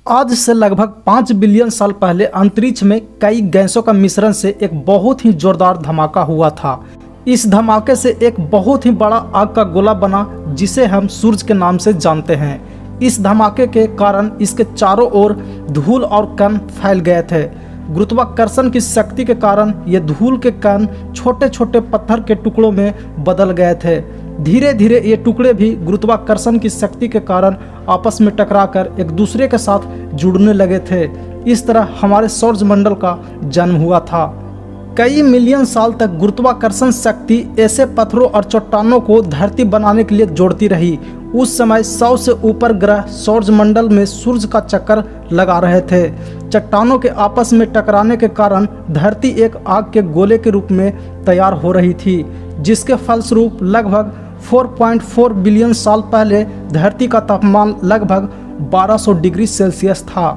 आज से लगभग 5 बिलियन साल पहले अंतरिक्ष में कई गैसों का मिश्रण से एक बहुत ही जोरदार धमाका हुआ था। इस धमाके से एक बहुत ही बड़ा आग का गोला बना जिसे हम सूरज के नाम से जानते हैं। इस धमाके के कारण इसके चारों ओर धूल और कण फैल गए थे। गुरुत्वाकर्षण की शक्ति के कारण ये धूल के कण छोटे छोटे पत्थर के टुकड़ों में बदल गए थे। धीरे धीरे ये टुकड़े भी गुरुत्वाकर्षण की शक्ति के कारण आपस में टकराकर एक दूसरे के साथ जुड़ने लगे थे। इस तरह हमारे सौरमंडल का जन्म हुआ था। कई मिलियन साल तक गुरुत्वाकर्षण शक्ति ऐसे पत्थरों और चट्टानों को धरती बनाने के लिए जोड़ती रही। उस समय 100 से ऊपर ग्रह सौरमंडल में सूरज का चक्कर लगा रहे थे। चट्टानों के आपस में टकराने के कारण धरती एक आग के गोले के रूप में तैयार हो रही थी, जिसके फलस्वरूप लगभग 4.4 बिलियन साल पहले धरती का तापमान लगभग 1200 डिग्री सेल्सियस था।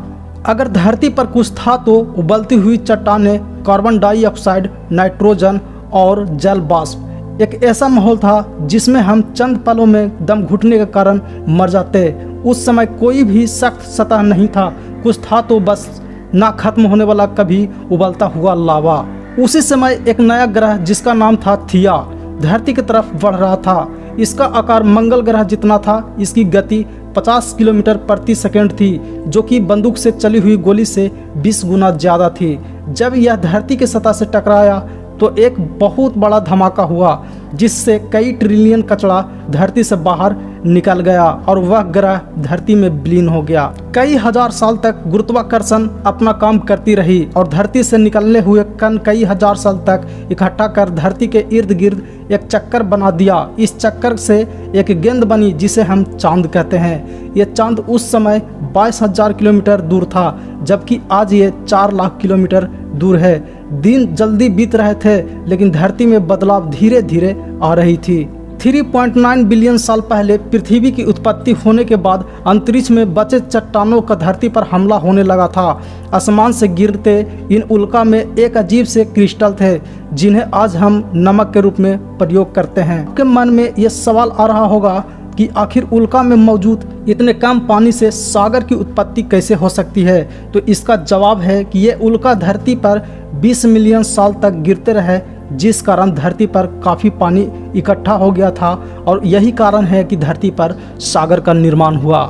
अगर धरती पर कुछ था तो उबलती हुई चट्टानें, कार्बन डाइऑक्साइड, नाइट्रोजन और जल वाष्प। एक ऐसा माहौल था जिसमें हम चंद पलों में दम घुटने के कारण मर जाते। उस समय कोई भी सख्त सतह नहीं था, कुछ था तो बस ना खत्म होने वाला कभी उबलता हुआ लावा। उसी समय एक नया ग्रह जिसका नाम था थिया धरती की तरफ बढ़ रहा था। इसका आकार मंगल ग्रह जितना था। इसकी गति 50 किलोमीटर प्रति सेकंड थी, जो कि बंदूक से चली हुई गोली से 20 गुना ज़्यादा थी। जब यह धरती की सतह से टकराया तो एक बहुत बड़ा धमाका हुआ, जिससे कई ट्रिलियन कचरा धरती से बाहर निकल गया और वह ग्रह धरती में विलीन हो गया। कई हजार साल तक गुरुत्वाकर्षण अपना काम करती रही और धरती से निकलने हुए कण कई हजार साल तक इकट्ठा कर धरती के इर्द गिर्द एक चक्कर बना दिया। इस चक्कर से एक गेंद बनी जिसे हम चांद कहते हैं। ये चांद उस समय 22,000 किलोमीटर दूर था, जबकि आज ये 4 लाख किलोमीटर दूर है। दिन जल्दी बीत रहे थे, लेकिन धरती में बदलाव धीरे धीरे आ रही थी। 3.9 बिलियन साल पहले पृथ्वी की उत्पत्ति होने के बाद अंतरिक्ष में बचे चट्टानों का धरती पर हमला होने लगा था। आसमान से गिरते इन उल्का में एक अजीब से क्रिस्टल थे, जिन्हें आज हम नमक के रूप में प्रयोग करते हैं। आपके मन में यह सवाल आ रहा होगा कि आखिर उल्का में मौजूद इतने कम पानी से सागर की उत्पत्ति कैसे हो सकती है। तो इसका जवाब है कि ये उल्का धरती पर 20 मिलियन साल तक गिरते रहे, जिस कारण धरती पर काफ़ी पानी इकट्ठा हो गया था और यही कारण है कि धरती पर सागर का निर्माण हुआ।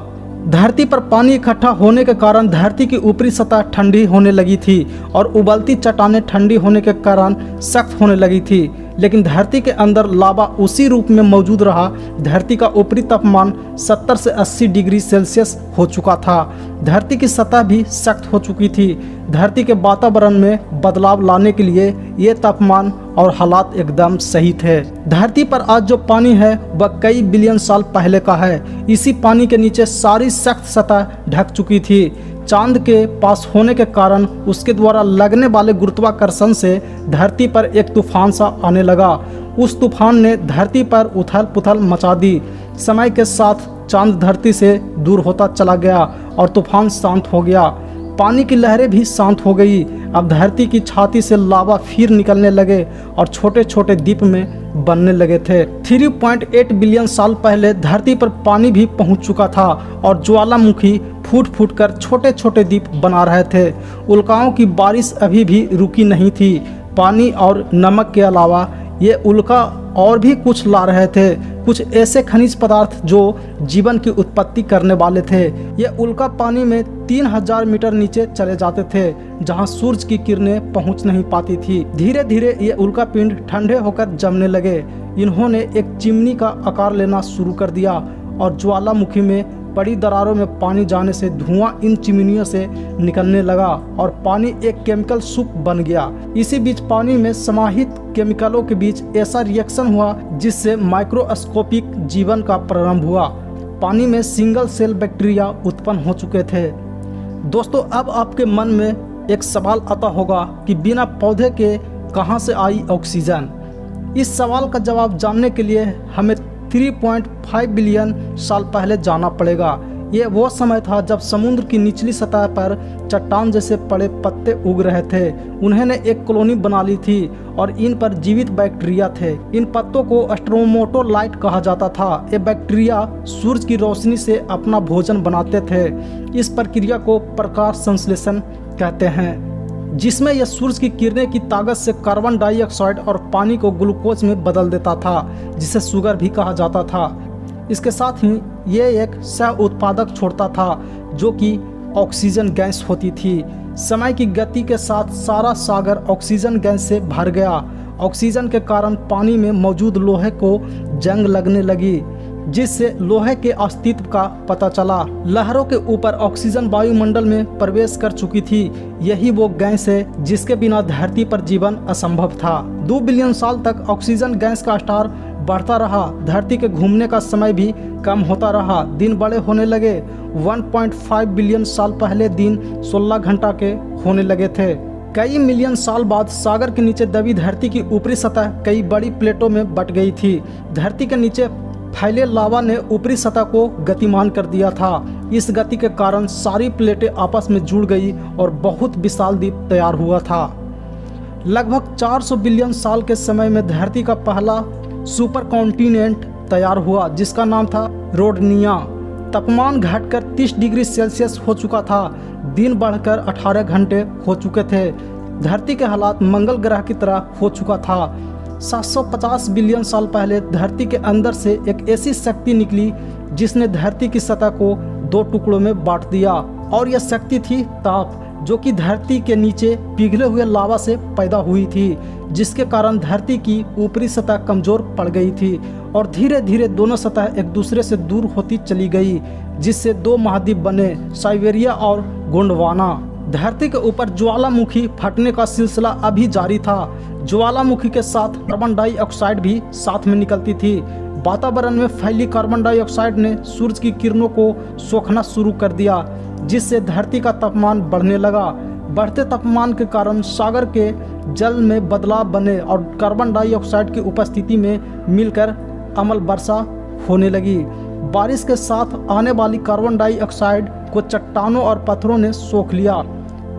धरती पर पानी इकट्ठा होने के कारण धरती की ऊपरी सतह ठंडी होने लगी थी और उबलती चट्टानें ठंडी होने के कारण सख्त होने लगी थी, लेकिन धरती के अंदर लावा उसी रूप में मौजूद रहा। धरती का ऊपरी तापमान 70 से 80 डिग्री सेल्सियस हो चुका था। धरती की सतह भी सख्त हो चुकी थी। धरती के वातावरण में बदलाव लाने के लिए ये तापमान और हालात एकदम सही थे। धरती पर आज जो पानी है वह कई बिलियन साल पहले का है। इसी पानी के नीचे सारी सख्त सतह ढक चुकी थी। चांद के पास होने के कारण उसके द्वारा लगने वाले गुरुत्वाकर्षण से धरती पर एक तूफान सा आने लगा। उस तूफान ने धरती पर उथल पुथल मचा दी। समय के साथ चांद धरती से दूर होता चला गया और तूफान शांत हो गया। पानी की लहरें भी शांत हो गई। अब धरती की छाती से लावा फिर निकलने लगे और छोटे छोटे द्वीप में बनने लगे थे। 3.8 बिलियन साल पहले धरती पर पानी भी पहुंच चुका था और ज्वालामुखी फूट फूट कर छोटे छोटे द्वीप बना रहे थे। उल्काओं की बारिश अभी भी रुकी नहीं थी। पानी और नमक के अलावा ये उल्का और भी कुछ ला रहे थे, कुछ ऐसे खनिज पदार्थ जो जीवन की उत्पत्ति करने वाले थे। ये उल्का पानी में 3000 मीटर नीचे चले जाते थे, जहां सूरज की किरणें पहुंच नहीं पाती थी। धीरे धीरे ये उल्का पिंड ठंडे होकर जमने लगे। इन्होंने एक चिमनी का आकार लेना शुरू कर दिया और ज्वालामुखी में बड़ी दरारों में पानी जाने से धुआं इन चिमनियों से निकलने लगा और पानी एक केमिकल सूप बन गया। इसी बीच पानी में समाहित केमिकलों के बीच ऐसा रिएक्शन हुआ जिससे माइक्रोस्कोपिक जीवन का प्रारंभ हुआ। पानी में सिंगल सेल बैक्टीरिया उत्पन्न हो चुके थे। दोस्तों, अब आपके मन में एक सवाल आता होगा कि बिना पौधे के कहां से आई ऑक्सीजन। इस सवाल का जवाब जानने के लिए हमें 3.5 बिलियन साल पहले जाना पड़ेगा। ये वो समय था जब समुद्र की निचली सतह पर चट्टान जैसे पड़े पत्ते उग रहे थे। उन्होंने एक कॉलोनी बना ली थी और इन पर जीवित बैक्टीरिया थे। इन पत्तों को स्ट्रोमोटोलाइट कहा जाता था। ये बैक्टीरिया सूरज की रोशनी से अपना भोजन बनाते थे। इस प्रक्रिया को प्रकाश संश्लेषण कहते हैं, जिसमें यह सूरज की किरणें की ताकत से कार्बन डाइऑक्साइड और पानी को ग्लूकोज में बदल देता था, जिसे शुगर भी कहा जाता था। इसके साथ ही ये एक सह उत्पादक छोड़ता था जो कि ऑक्सीजन गैस होती थी। समय की गति के साथ सारा सागर ऑक्सीजन गैस से भर गया। ऑक्सीजन के कारण पानी में मौजूद लोहे को जंग लगने लगी, जिससे लोहे के अस्तित्व का पता चला। लहरों के ऊपर ऑक्सीजन वायुमंडल में प्रवेश कर चुकी थी। यही वो गैस है जिसके बिना धरती पर जीवन असंभव था। 2 बिलियन साल तक ऑक्सीजन गैस का स्तर बढ़ता रहा। धरती के घूमने का समय भी कम होता रहा। दिन बड़े होने लगे। 1.5 बिलियन साल पहले दिन 16 घंटा के होने लगे थे। कई मिलियन साल बाद सागर के नीचे दबी धरती की ऊपरी सतह कई बड़ी प्लेटों में बट गई थी। धरती के नीचे फैले लावा ने ऊपरी सतह को गतिमान कर दिया था। इस गति के कारण सारी प्लेटें आपस में जुड़ गई और बहुत विशाल द्वीप तैयार हुआ था। लगभग 400 बिलियन साल के समय में धरती का पहला सुपर कॉन्टिनेंट तैयार हुआ, जिसका नाम था रोडनिया। तापमान घटकर 30 डिग्री सेल्सियस हो चुका था। दिन बढ़कर 18 घंटे हो चुके थे। धरती के हालात मंगल ग्रह की तरह हो चुका था। 750 बिलियन साल पहले धरती के अंदर से एक ऐसी शक्ति निकली जिसने धरती की सतह को 2 टुकड़ों में बांट दिया, और यह शक्ति थी ताप, जो कि धरती के नीचे पिघले हुए लावा से पैदा हुई थी, जिसके कारण धरती की ऊपरी सतह कमजोर पड़ गई थी और धीरे धीरे दोनों सतह एक दूसरे से दूर होती चली गई, जिससे 2 महाद्वीप बने, साइबेरिया और गोंडवाना। धरती के ऊपर ज्वालामुखी फटने का सिलसिला अभी जारी था। ज्वालामुखी के साथ कार्बन डाइऑक्साइड भी साथ में निकलती थी। वातावरण में फैली कार्बन डाइऑक्साइड ने सूरज की किरणों को सोखना शुरू कर दिया, जिससे धरती का तापमान बढ़ने लगा। बढ़ते तापमान के कारण सागर के जल में बदलाव बने और कार्बन डाइऑक्साइड की उपस्थिति में मिलकर अम्ल वर्षा होने लगी। बारिश के साथ आने वाली कार्बन डाइऑक्साइड को चट्टानों और पत्थरों ने सोख लिया।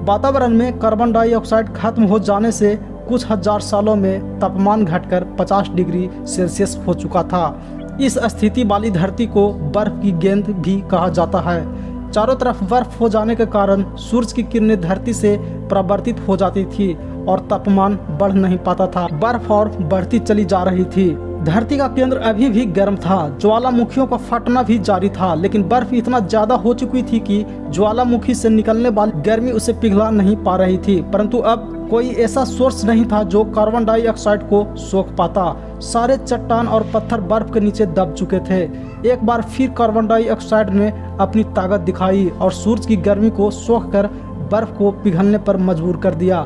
वातावरण में कार्बन डाइऑक्साइड खत्म हो जाने से कुछ हजार सालों में तापमान घटकर 50 डिग्री सेल्सियस हो चुका था। इस स्थिति वाली धरती को बर्फ की गेंद भी कहा जाता है। चारों तरफ बर्फ हो जाने के कारण सूरज की किरणें धरती से परावर्तित हो जाती थी और तापमान बढ़ नहीं पाता था। बर्फ और बढ़ती चली जा रही थी। धरती का केंद्र अभी भी गर्म था। ज्वालामुखियों का फटना भी जारी था, लेकिन बर्फ इतना ज्यादा हो चुकी थी कि ज्वालामुखी से निकलने वाली गर्मी उसे पिघला नहीं पा रही थी। परंतु अब कोई ऐसा सोर्स नहीं था जो कार्बन डाइऑक्साइड को सोख पाता। सारे चट्टान और पत्थर बर्फ के नीचे दब चुके थे। एक बार फिर कार्बन डाइऑक्साइड ने अपनी ताकत दिखाई और सूरज की गर्मी को सोख कर बर्फ को पिघलने पर मजबूर कर दिया।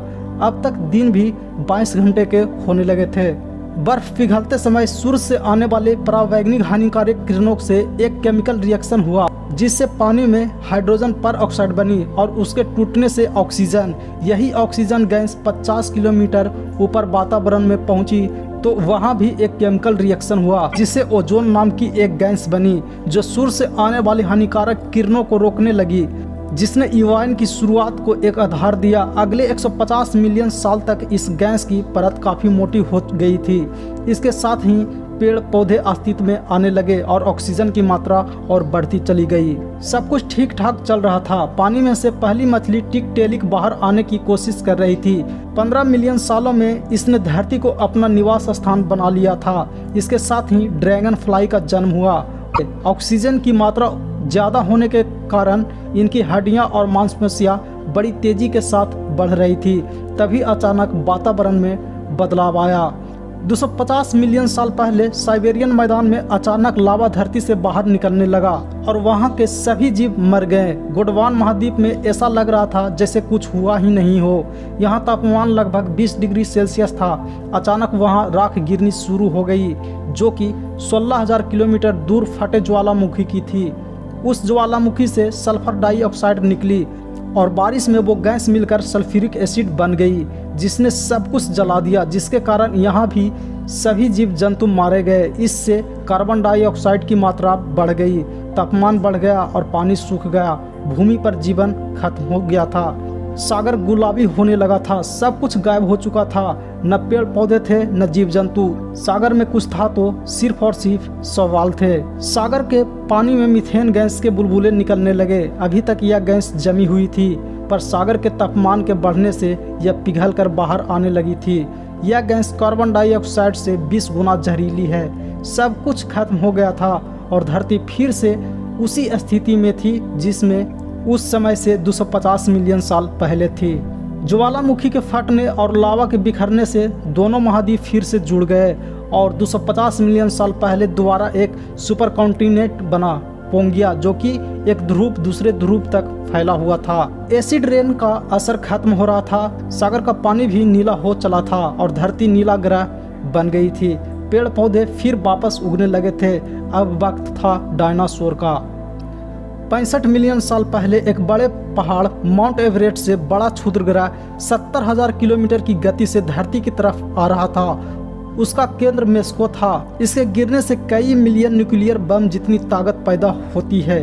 अब तक दिन भी 22 घंटे के होने लगे थे। बर्फ पिघलते समय सूरज से आने वाले परावैंगिक हानिकारक किरणों से एक केमिकल रिएक्शन हुआ, जिससे पानी में हाइड्रोजन पर ऑक्साइड बनी और उसके टूटने से ऑक्सीजन, यही ऑक्सीजन गैस 50 किलोमीटर ऊपर वातावरण में पहुंची तो वहां भी एक केमिकल रिएक्शन हुआ, जिससे ओजोन नाम की एक गैस बनी जो सूरज से आने वाली हानिकारक किरणों को रोकने लगी, जिसने इवाइन की शुरुआत को एक आधार दिया। अगले 150 मिलियन साल तक इस गैस की परत काफ़ी मोटी हो गई थी। इसके साथ ही पेड़ पौधे अस्तित्व में आने लगे और ऑक्सीजन की मात्रा और बढ़ती चली गई। सब कुछ ठीक ठाक चल रहा था। पानी में से पहली मछली टिकटेलिक बाहर आने की कोशिश कर रही थी। 15 मिलियन सालों में इसने धरती को अपना निवास स्थान बना लिया था। इसके साथ ही ड्रैगन फ्लाई का जन्म हुआ। ऑक्सीजन की मात्रा ज़्यादा होने के कारण इनकी हड्डियां और मांसपेशियां बड़ी तेजी के साथ बढ़ रही थी। तभी अचानक वातावरण में बदलाव आया। 250 मिलियन साल पहले साइबेरियन मैदान में अचानक लावा धरती से बाहर निकलने लगा और वहां के सभी जीव मर गए। गोंडवाना महाद्वीप में ऐसा लग रहा था जैसे कुछ हुआ ही नहीं हो। यहां तापमान लगभग 20 डिग्री सेल्सियस था। अचानक वहां राख गिरनी शुरू हो गई, जो कि 16,000 किलोमीटर दूर फटे ज्वालामुखी की थी। उस ज्वालामुखी से सल्फर डाइऑक्साइड निकली और बारिश में वो गैस मिलकर सल्फ्यूरिक एसिड बन गई, जिसने सब कुछ जला दिया, जिसके कारण यहाँ भी सभी जीव जंतु मारे गए। इससे कार्बन डाइऑक्साइड की मात्रा बढ़ गई। तापमान बढ़ गया और पानी सूख गया। भूमि पर जीवन खत्म हो गया था। सागर गुलाबी होने लगा था। सब कुछ गायब हो चुका था। न पेड़ पौधे थे, न जीव जंतु। सागर में कुछ था तो सिर्फ और सिर्फ सवाल थे। सागर के पानी में मीथेन गैस के बुलबुले निकलने लगे। अभी तक यह गैस जमी हुई थी, पर सागर के तापमान के बढ़ने से यह पिघल कर बाहर आने लगी थी। यह गैस कार्बन डाइऑक्साइड से 20 गुना जहरीली है। सब कुछ खत्म हो गया था और धरती फिर से उसी स्थिति में थी जिसमें उस समय से 250 मिलियन साल पहले थी। ज्वालामुखी के फटने और लावा के बिखरने से दोनों महाद्वीप फिर से जुड़ गए और 250 मिलियन साल पहले दोबारा एक सुपर कॉन्टिनेंट बना, पोंगिया, जो कि एक ध्रुव दूसरे ध्रुव तक फैला हुआ था। एसिड रेन का असर खत्म हो रहा था। सागर का पानी भी नीला हो चला था और धरती नीला ग्रह बन गई थी। पेड़ पौधे फिर वापस उगने लगे थे। अब वक्त था डायनासोर का। 65 मिलियन साल पहले एक बड़े पहाड़ माउंट एवरेस्ट से बड़ा क्षुद्रग्रह 70,000 किलोमीटर की गति से धरती की तरफ आ रहा था। उसका केंद्र मेक्सिको था। इसके गिरने से कई मिलियन न्यूक्लियर बम जितनी ताकत पैदा होती है।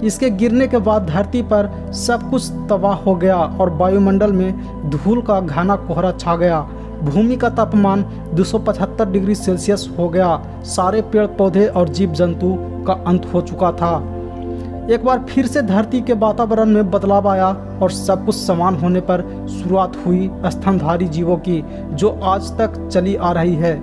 इसके गिरने के बाद धरती पर सब कुछ तबाह हो गया और वायुमंडल में धूल का घना कोहरा छा गया। भूमि का तापमान 275 डिग्री सेल्सियस हो गया। सारे पेड़ पौधे और जीव जंतु का अंत हो चुका था। एक बार फिर से धरती के वातावरण में बदलाव आया और सब कुछ समान होने पर शुरुआत हुई स्तनधारी जीवों की, जो आज तक चली आ रही है।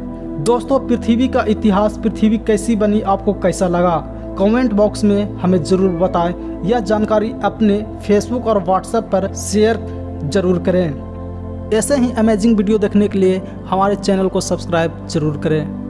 दोस्तों, पृथ्वी का इतिहास, पृथ्वी कैसी बनी, आपको कैसा लगा? कमेंट बॉक्स में हमें ज़रूर बताएं। यह जानकारी अपने फेसबुक और व्हाट्सएप पर शेयर ज़रूर करें। ऐसे ही अमेजिंग वीडियो देखने के लिए हमारे चैनल को सब्सक्राइब ज़रूर करें।